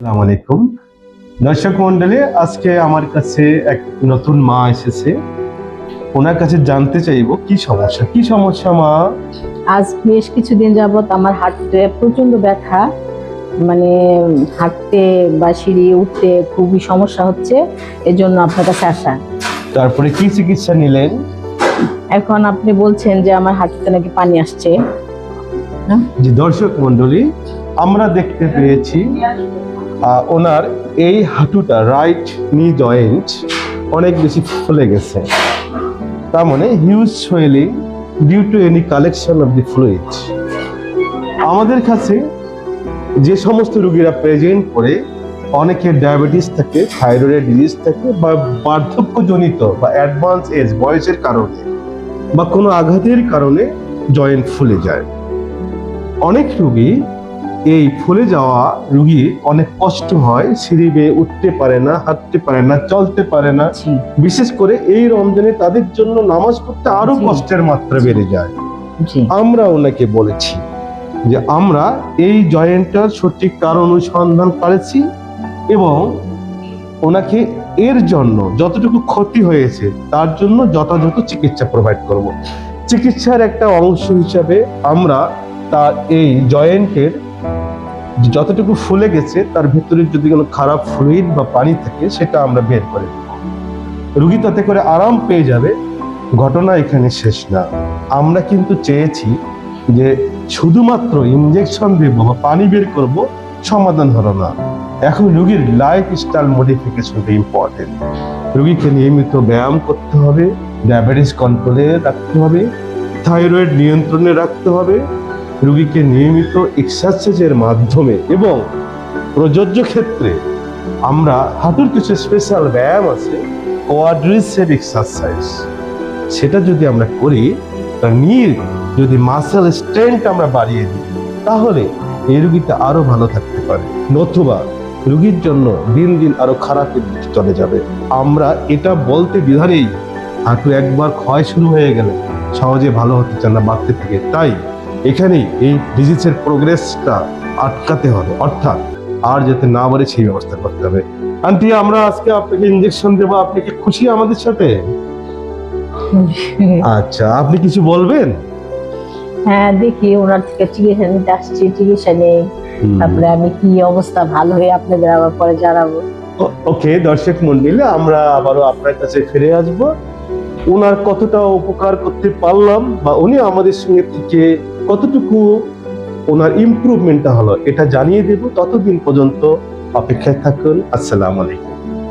আসসালামু আলাইকুম দর্শক মন্ডলী, আজকে আমার কাছে এক নতুন মা এসেছে। ওনার কাছে জানতে চাইবো কি সমস্যা মা? আজ বেশ কিছুদিন যাবত আমার হাঁটুতে প্রচন্ড ব্যথা, মানে হাঁটতে বা সিঁড়ি উঠতে খুবই সমস্যা হচ্ছে। এজন্য আপনার কাছে আসা। তারপরে কি চিকিৎসা নিলেন? এখন আপনি বলছেন যে আমার হাঁটুতে নাকি পানি আসছে। যে দর্শক মন্ডলী, আমরা দেখতে পেয়েছি ওনার এই হাঁটুটা রাইট নি জয়েন্ট অনেক বেশি ফুলে গেছে। তার মানে huge swelling due to any collection of the fluid. আমাদের কাছে যে সমস্ত রোগীরা প্রেজেন্ট করে, অনেকের ডায়াবেটিস থাকে, থাইরয়েড ডিজিজ থাকে, বা বার্ধক্যজনিত বা অ্যাডভান্স এজ বয়সের কারণে বা কোনো আঘাতের কারণে জয়েন্ট ফুলে যায়। অনেক রোগী এই ফুলে যাওয়া রোগী অনেক কষ্ট হয়, সিঁড়ি বেয়ে উঠতে পারে না, হাঁটতে পারে না, চলতে পারে না। বিশেষ করে এই রমজানে তাদের জন্য নামাজ পড়তে আরো কষ্টের মাত্রা বেড়ে যায়। আমরা ওনাকে বলেছি যে আমরা এই জয়েন্টটার সঠিক কারণ অনুসন্ধান করেছি এবং ওনাকে এর জন্য যতটুকু ক্ষতি হয়েছে তার জন্য যথাযথ চিকিৎসা প্রোভাইড করব। চিকিৎসার একটা অংশ হিসাবে আমরা তার এই জয়েন্টের যতটুকু ফুলে গেছে তার ভিতরে যদি কোনো খারাপ ফ্লুইড বা পানি থাকে সেটা আমরা বের করে দেব। রোগী তাতে করে আরাম পেয়ে যাবে। ঘটনা এখানে শেষ না। আমরা কিন্তু চেয়েছি যে শুধুমাত্র ইনজেকশন দেব বা পানি বের করব, সমাধান হলো না। এখন রোগীর লাইফস্টাইল মডিফিকেশনটা ইম্পর্টেন্ট। রোগীকে নিয়মিত ব্যায়াম করতে হবে, ডায়াবেটিস কন্ট্রোলে রাখতে হবে, থাইরয়েড নিয়ন্ত্রণে রাখতে হবে, রোগীকে নিয়মিত এক্সারসাইজের মাধ্যমে এবং প্রযোজ্য ক্ষেত্রে আমরা হাঁটুর কিছু স্পেশাল ব্যায়াম আছে, কোয়াড্রিসেপ এক্সারসাইজ, সেটা যদি আমরা করি, তার নির যদি মাসেল স্ট্রেংথ আমরা বাড়িয়ে দিই, তাহলে এই রোগীটা আরো ভালো থাকতে পারে। নতুবা রোগীর জন্য দিন দিন আরো খারাপের দিকে চলে যাবে। আমরা এটা বলতে বিধানেই হাঁটু একবার ক্ষয় শুরু হয়ে গেলে সহজে ভালো হতে চায় না, বাড়তে থাকে। তাই এখানেই এই ডিজিজের প্রোগ্রেসটা আটকাতে হবে, অর্থাৎ আর যাতে না বাড়ে সেই ব্যবস্থা করতে হবে। আন্টি, আমরা আজকে আপনাকে ইনজেকশন দেবো, আপনি কি খুশি আমাদের সাথে? আচ্ছা, আপনি কিছু বলবেন? হ্যাঁ, দেখি ওনার থেকে চিকিৎসা নিতে আসছি, চিকিৎসা নেই, তারপরে আমি কি অবস্থা ভালো হয়ে আপনাদের আবার পরে জানাবো। ওকে দর্শক মন্ডলী, আমরা আবারও আপনার কাছে ফিরে আসবো। ওনার কতটা উপকার করতে পারলাম বা উনি আমাদের সঙ্গে থেকে কতটুকু ওনার ইমপ্রুভমেন্টটা হলো এটা জানিয়ে দেব। ততদিন পর্যন্ত অপেক্ষায় থাকুন। আসসালামু আলাইকুম।